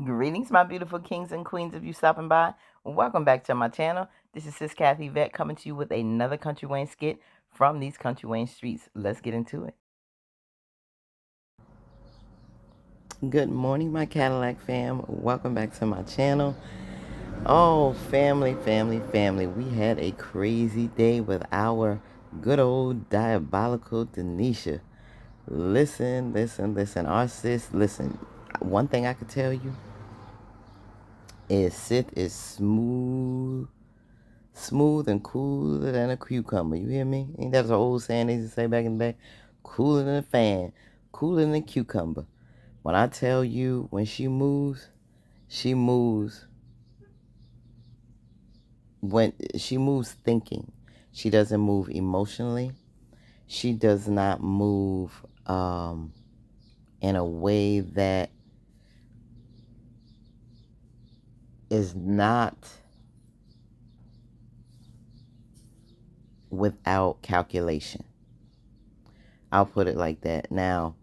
Greetings, my beautiful kings and queens of you stopping by. Welcome back to my channel. This is Sis Kathy Vet coming to you with another Country Wayne skit from these Country Wayne streets. Let's get into it. Good morning, my Cadillac fam. Welcome back to my channel. Oh, family, family, family. We had a crazy day with our good old diabolical Denisha. Listen, listen, listen. Our sis, listen. One thing I could tell you is Sith is smooth and cooler than a cucumber. You hear me? Ain't that an old saying they used to say back in the day? Cooler than a fan, cooler than a cucumber. When I tell you, when she moves when she moves thinking. She doesn't move emotionally. She does not move in a way that is not without calculation. I'll put it like that. Now,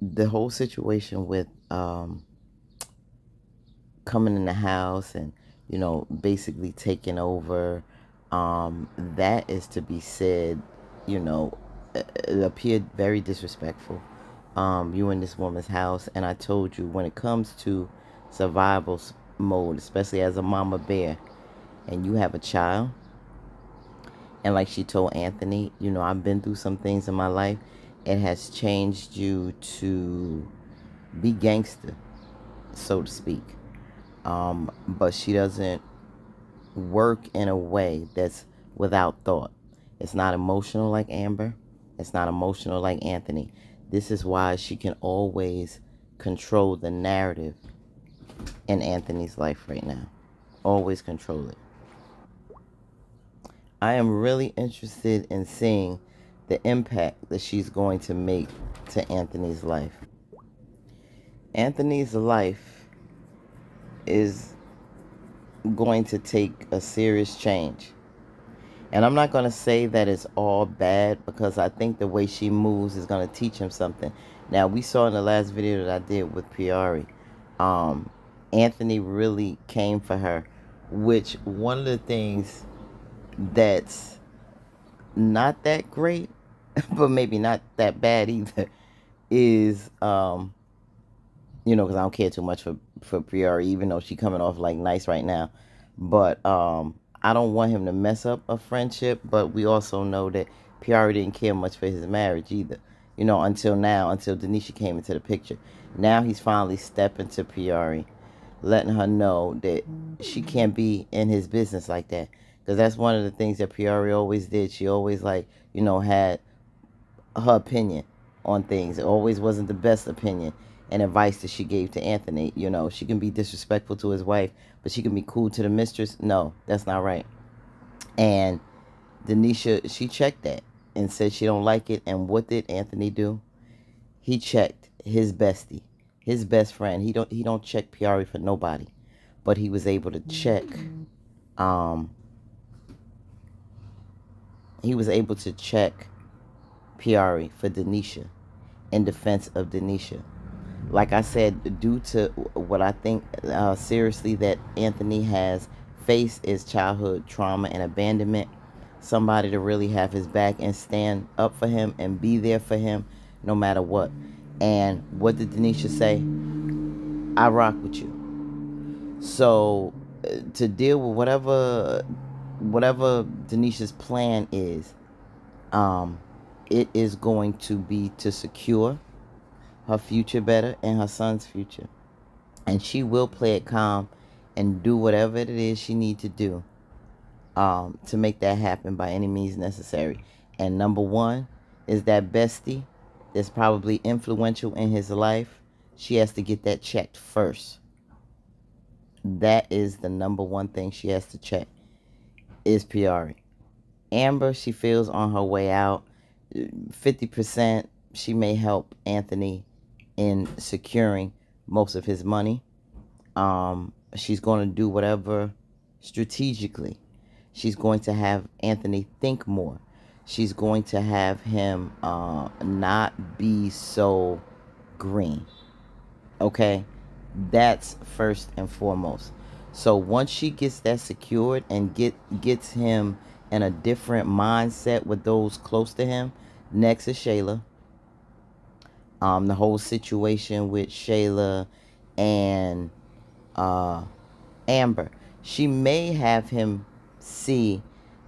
the whole situation with coming in the house and basically taking over, that is to be said. It appeared very disrespectful. You in this woman's house, and I told you, when it comes to survival mode, especially as a mama bear, and you have a child, and like she told Anthony, I've been through some things in my life. It has changed you to be gangster, so to speak. But she doesn't work in a way that's without thought. It's not emotional like Amber. It's not emotional like Anthony. This is why she can always control the narrative in Anthony's life right now. Always control it. I am really interested in seeing the impact that she's going to make to Anthony's life. Anthony's life is going to take a serious change. And I'm not going to say that it's all bad, because I think the way she moves is going to teach him something. Now, we saw in the last video that I did with Piari, Anthony really came for her, which one of the things that's not that great, but maybe not that bad either, is, because I don't care too much for Priori, even though she coming off like nice right now. But I don't want him to mess up a friendship. But we also know that Priori didn't care much for his marriage either. Until now, until Denisha came into the picture. Now he's finally stepping to Priori, letting her know that she can't be in his business like that. Because that's one of the things that Priori always did. She always had her opinion on things. It always wasn't the best opinion and advice that she gave to Anthony. She can be disrespectful to his wife, but she can be cool to the mistress. No, that's not right. And Denisha, she checked that and said she don't like it. And what did Anthony do? He checked his bestie, his best friend. He don't check Piari for nobody, but he was able to check. Um, he was able to check Piari for Denisha, in defense of Denisha. Like I said, due to what I think seriously that Anthony has faced is childhood trauma and abandonment. Somebody to really have his back and stand up for him and be there for him no matter what. And what did Denisha say? I rock with you. So to deal with whatever Denisha's plan is, um, it is going to be to secure her future better and her son's future. And she will play it calm and do whatever it is she needs to do to make that happen by any means necessary. And number one is that bestie that's probably influential in his life. She has to get that checked first. That is the number one thing she has to check, is Piari. Amber, she feels on her way out. 50%, she may help Anthony in securing most of his money. She's going to do whatever strategically. She's going to have Anthony think more. She's going to have him not be so green. Okay? That's first and foremost. So once she gets that secured and gets him in a different mindset with those close to him, next is Shayla. The whole situation with Shayla and uh, Amber. She may have him see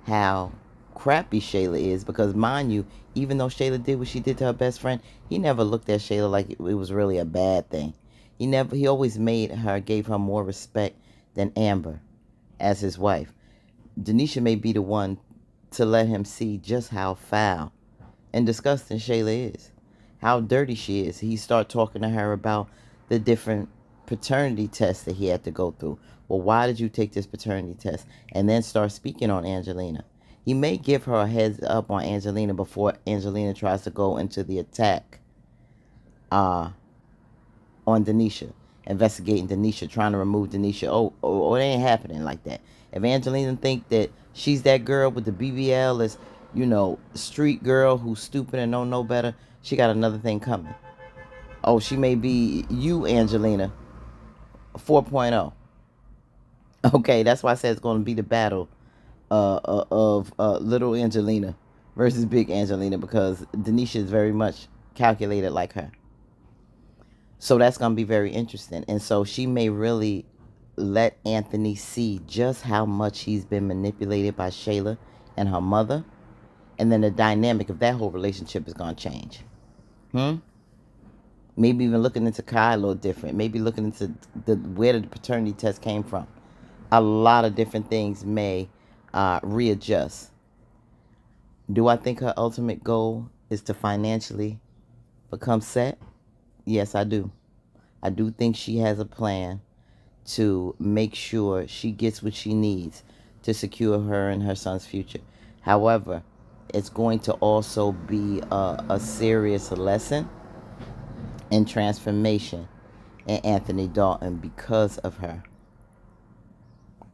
how crappy Shayla is because, mind you, even though Shayla did what she did to her best friend, he never looked at Shayla like it was really a bad thing. He always gave her more respect than Amber as his wife. Denisha may be the one to let him see just how foul and disgusting Shayla is, how dirty she is. He start talking to her about the different paternity tests that he had to go through. Well, why did you take this paternity test? And then start speaking on Angelina. He may give her a heads up on Angelina before Angelina tries to go into the attack uh, on Denisha, investigating Denisha, trying to remove Denisha. It ain't happening like that. If Angelina think that she's that girl with the BBL is, street girl who's stupid and don't know better, she got another thing coming. Oh, she may be you, Angelina, 4.0. Okay, that's why I said it's going to be the battle of little Angelina versus big Angelina, because Denisha is very much calculated like her. So that's going to be very interesting. And so she may really let Anthony see just how much he's been manipulated by Shayla and her mother. And then the dynamic of that whole relationship is going to change. Maybe even looking into Kai a little different. Maybe looking into where the paternity test came from. A lot of different things may readjust. Do I think her ultimate goal is to financially become set? Yes, I do. I do think she has a plan to make sure she gets what she needs to secure her and her son's future. However, it's going to also be a serious lesson in transformation in Anthony Dalton because of her.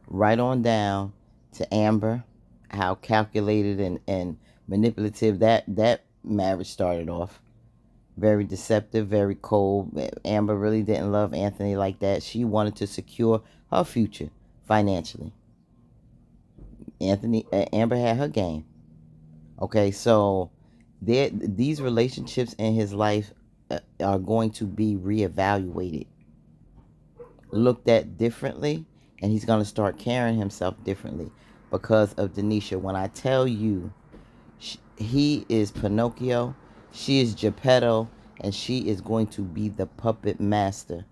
Right on down to Amber, how calculated and manipulative that marriage started off. Very deceptive, very cold. Amber really didn't love Anthony like that. She wanted to secure her future financially. Amber had her game. Okay, so these relationships in his life are going to be reevaluated, looked at differently, and he's going to start carrying himself differently because of Denisha. When I tell you, he is Pinocchio, she is Geppetto, and she is going to be the puppet master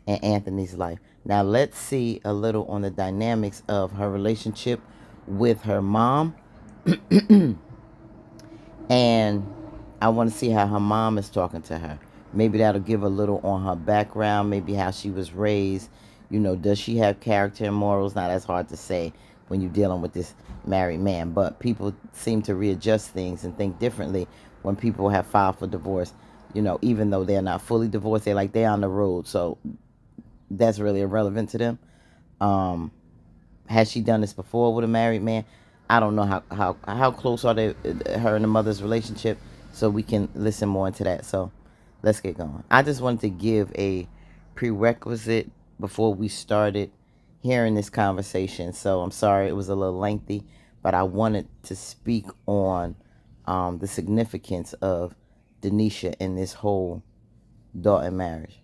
in Anthony's life. Now let's see a little on the dynamics of her relationship with her mom. And I want to see how her mom is talking to her. Maybe that'll give a little on her background, maybe how she was raised. Does she have character and morals? Now, that's hard to say when you're dealing with this married man, but people seem to readjust things and think differently when people have filed for divorce. Even though they're not fully divorced, they're on the road, so that's really irrelevant to them. Has she done this before with a married man? I don't know how close are they, her and the mother's relationship, so we can listen more into that. So let's get going. I just wanted to give a prerequisite before we started hearing this conversation. So I'm sorry it was a little lengthy, but I wanted to speak on the significance of Denisha in this whole Dalton marriage.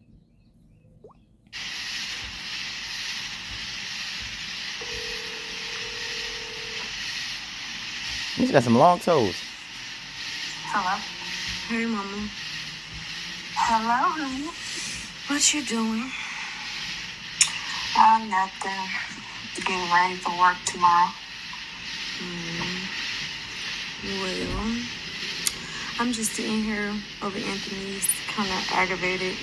He's got some long toes. Hello. Hey, Mama. Hello, honey. What you doing? Nothing. Getting ready for work tomorrow. Well, I'm just sitting here over Anthony's, kind of aggravated.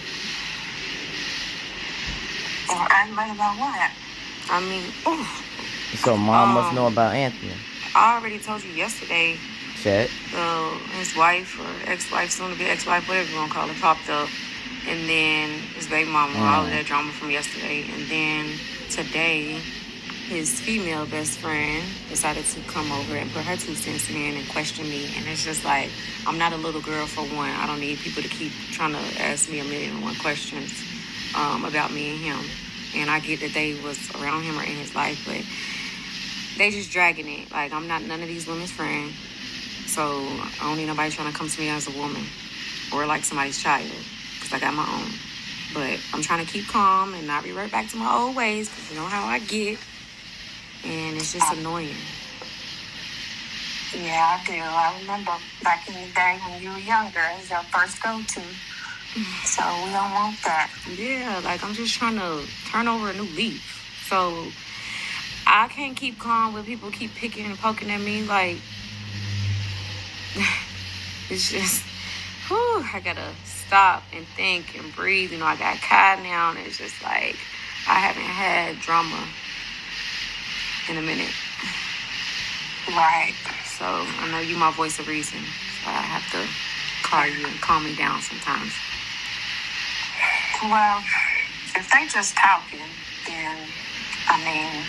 Aggravated about what? I mean, So mom must know about Anthony. I already told you yesterday. Chat. His wife or ex-wife, soon to be ex-wife, whatever you want to call it, popped up. And then his baby mama, all of that drama from yesterday. And then today, his female best friend decided to come over and put her 2 cents in and question me. And it's just like, I'm not a little girl for one. I don't need people to keep trying to ask me 1,000,001 questions. about me and him. And I get that they was around him or in his life, but they just dragging it. Like, I'm not none of these women's friend. So I don't need nobody trying to come to me as a woman or like somebody's child, because I got my own. But I'm trying to keep calm and not revert back to my old ways, because you know how I get. And it's just annoying. Yeah, I do. I remember back in the day when you were younger, it was your first go-to. So we don't want that. Yeah, like I'm just trying to turn over a new leaf. So I can't keep calm when people keep picking and poking at me. Like, it's just, whew, I gotta stop and think and breathe. You know, I got Kai now, and it's just like I haven't had drama in a minute. Right. So I know you my voice of reason. So I have to call you and calm me down sometimes. Well, if they just talking, then, I mean,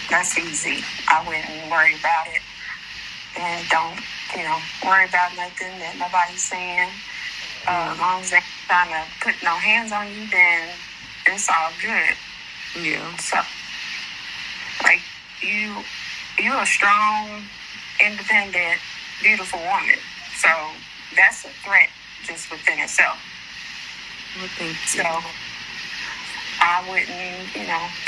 that's easy. I wouldn't worry about it. And don't, worry about nothing that nobody's saying. As long as they're trying to put no hands on you, then it's all good. Yeah. So, like, you're a strong, independent, beautiful woman. So that's a threat just within itself. Well, thank you. So I wouldn't,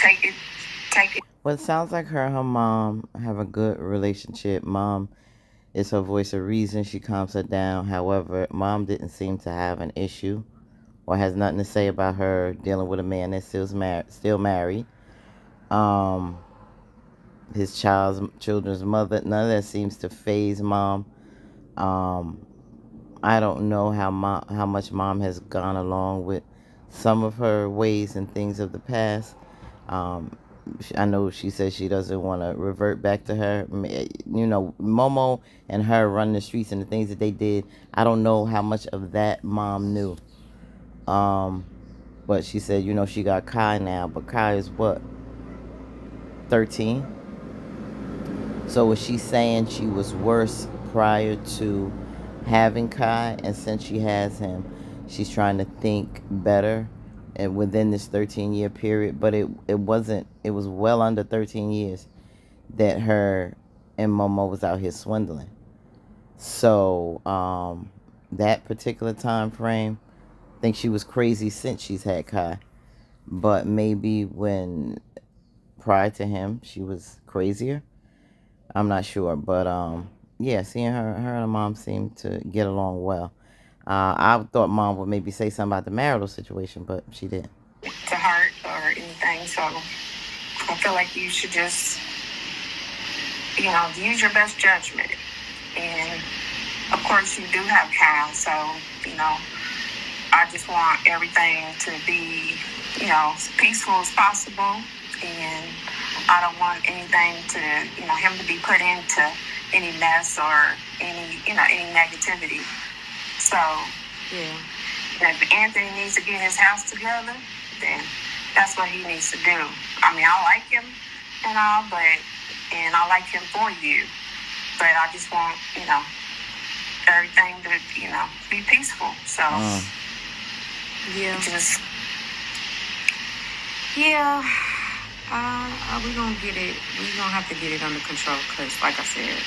take it. Well, it sounds like her and her mom have a good relationship. Mom is her voice of reason. She calms her down. However, mom didn't seem to have an issue or has nothing to say about her dealing with a man that's still married. His children's mother. None of that seems to faze mom. I don't know how much mom has gone along with some of her ways and things of the past. I know she says she doesn't want to revert back to her. Momo and her running the streets and the things that they did. I don't know how much of that mom knew. But she said, she got Kai now, but Kai is what? 13? So was she saying she was worse prior to having Kai, and since she has him, she's trying to think better and within this 13-year period? But it wasn't. It was well under 13 years that her and Momo was out here swindling. So that particular time frame, I think she was crazy since she's had Kai, but maybe when prior to him she was crazier. I'm not sure, but yeah, seeing her and her mom seemed to get along well. I thought mom would maybe say something about the marital situation, but she didn't. To hurt or anything, so I feel like you should just, use your best judgment. And of course, you do have Kyle, so I just want everything to be, as peaceful as possible, and I don't want anything to, him to be put into any mess or any negativity. So, yeah, if Anthony needs to get his house together, then that's what he needs to do. I mean, I like him and all, and I like him for you, but I just want, everything to, be peaceful. So, yeah, just, yeah. We're going to get it. We're going to have to get it under control, because, like I said,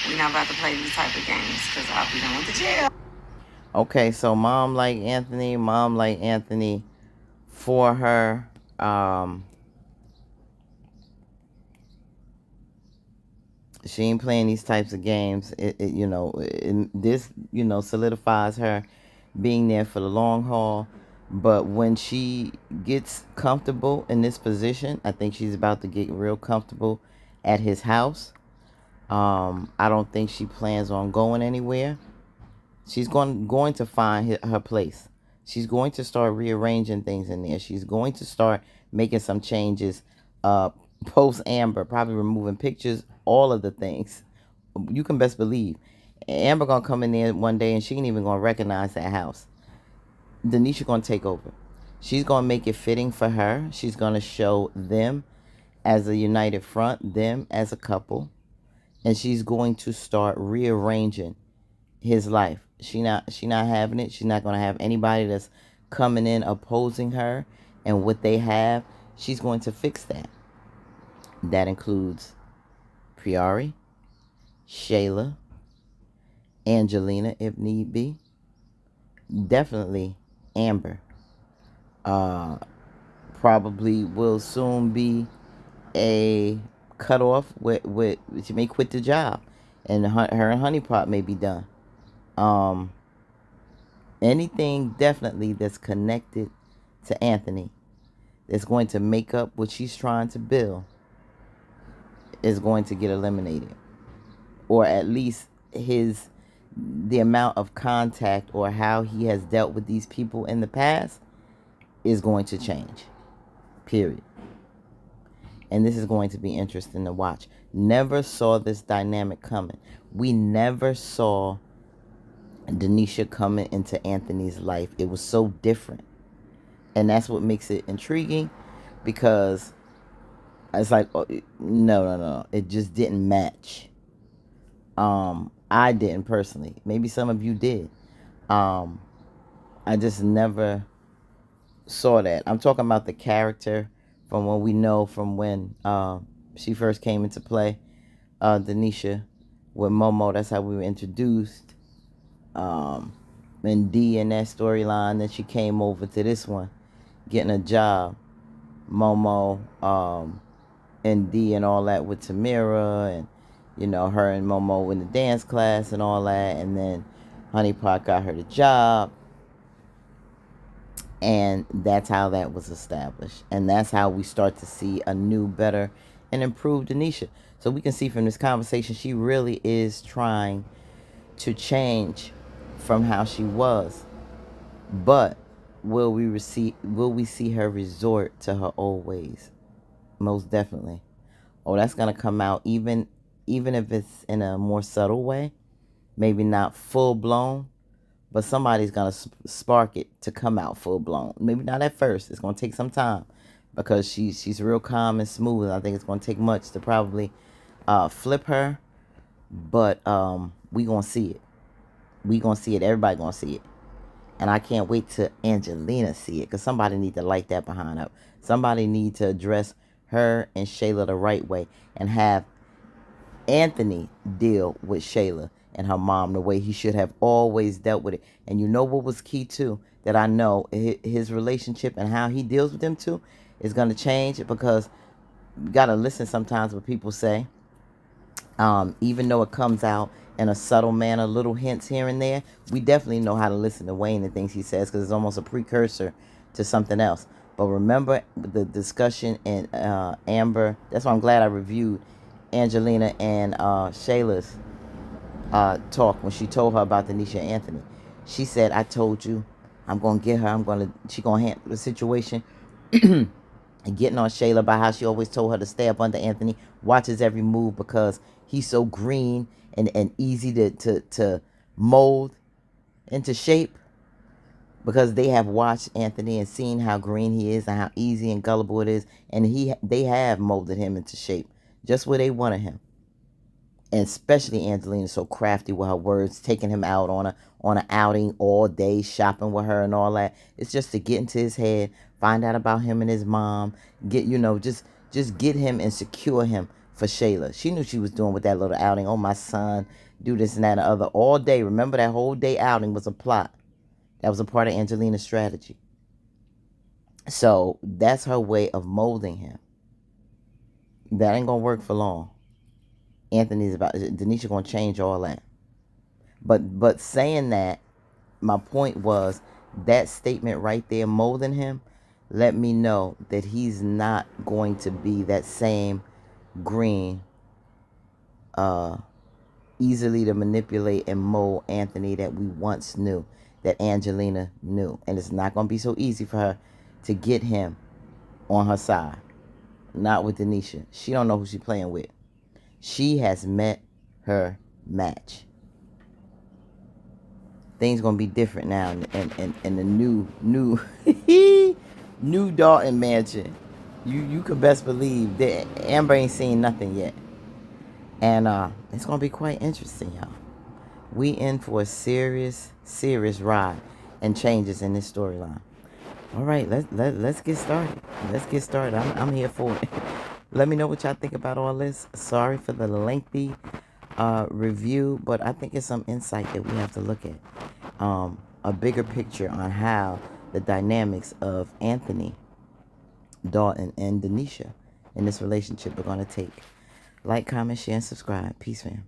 we're not about to play these type of games, because I'll be done with the jail. Okay, so mom like Anthony for her. She ain't playing these types of games. This solidifies her being there for the long haul. But when she gets comfortable in this position, I think she's about to get real comfortable at his house. I don't think she plans on going anywhere. She's going to find her place. She's going to start rearranging things in there. She's going to start making some changes. Post Amber, probably removing pictures, all of the things. You can best believe Amber gonna come in there one day and she ain't even gonna recognize that house. Denisha gonna take over. She's gonna make it fitting for her. She's gonna show them as a united front, them as a couple, and she's going to start rearranging his life. She not having it. She's not gonna have anybody that's coming in opposing her and what they have, she's going to fix that. That includes Priori, Shayla, Angelina, if need be, definitely Amber. Uh, Probably will soon be a cutoff with she may quit the job, and her and Honey Pot may be done. Um, Anything definitely that's connected to Anthony that's going to make up what she's trying to build is going to get eliminated, or at least the amount of contact or how he has dealt with these people in the past is going to change. Period. And this is going to be interesting to watch. Never saw this dynamic coming. We never saw Denisha coming into Anthony's life. It was so different. And that's what makes it intriguing, because it's like, oh, no. It just didn't match. I didn't personally. Maybe some of you did. I just never saw that. I'm talking about the character from what we know from when she first came into play. Denisha with Momo. That's how we were introduced. And D in that storyline. Then she came over to this one, getting a job. Momo, and D and all that with Tamira, and her and Momo in the dance class and all that. And then Honey Pot got her the job. And that's how that was established. And that's how we start to see a new, better, and improved Denisha. So we can see from this conversation, she really is trying to change from how she was. But will we see her resort to her old ways? Most definitely. Oh, that's gonna come out even if it's in a more subtle way, maybe not full blown. But somebody's going to spark it to come out full blown. Maybe not at first. It's going to take some time, because she's real calm and smooth. I think it's going to take much to probably flip her. But we going to see it. We going to see it. Everybody going to see it. And I can't wait till Angelina see it, because somebody need to light that behind her. Somebody need to address her and Shayla the right way, and have Anthony deal with Shayla and her mom the way he should have always dealt with it. And you know what was key too, that I know his relationship and how he deals with them too is going to change, because you got to listen sometimes what people say, even though it comes out in a subtle manner, little hints here and there. We definitely know how to listen to Wayne and things he says, because it's almost a precursor to something else. But remember the discussion in Amber. That's why I'm glad I reviewed Angelina and Shayla's talk when she told her about Denisha and Anthony. She said, "I told you, I'm gonna get her. She gonna handle the situation." And getting on Shayla about how she always told her to stay up under Anthony, watch his every move, because he's so green and easy to mold into shape. Because they have watched Anthony and seen how green he is and how easy and gullible it is, and they have molded him into shape just where they wanted him. And especially Angelina, so crafty with her words, taking him out on an outing all day, shopping with her and all that. It's just to get into his head, find out about him and his mom, get just get him and secure him for Shayla. She knew she was doing with that little outing. Oh, my son, do this and that and the other all day. Remember, that whole day outing was a plot. That was a part of Angelina's strategy. So that's her way of molding him. That ain't gonna work for long. Denisha gonna change all that. But saying that, my point was that statement right there, molding him, let me know that he's not going to be that same green, easily to manipulate and mold Anthony that we once knew, that Angelina knew. And it's not going to be so easy for her to get him on her side. Not with Denisha. She don't know who she's playing with. She has met her match. Things going to be different now in the new new Dalton mansion. You could best believe that Amber ain't seen nothing yet. And it's going to be quite interesting, y'all. We in for a serious ride and changes in this storyline. All right, let's get started. Let's get started. I'm here for it. Let me know what y'all think about all this. Sorry for the lengthy review, but I think it's some insight that we have to look at. A bigger picture on how the dynamics of Anthony, Dalton, and Denisha in this relationship are going to take. Like, comment, share, and subscribe. Peace, fam.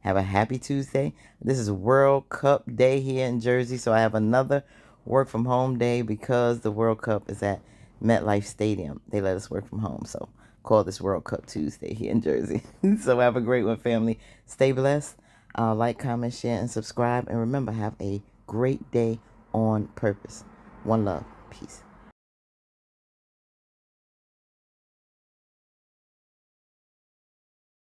Have a happy Tuesday. This is World Cup Day here in Jersey, so I have another work from home day because the World Cup is at MetLife Stadium. They let us work from home, so call this World Cup Tuesday here in Jersey. So have a great one, family. Stay blessed. Like, comment, share, and subscribe. And remember, have a great day on purpose. One love. Peace.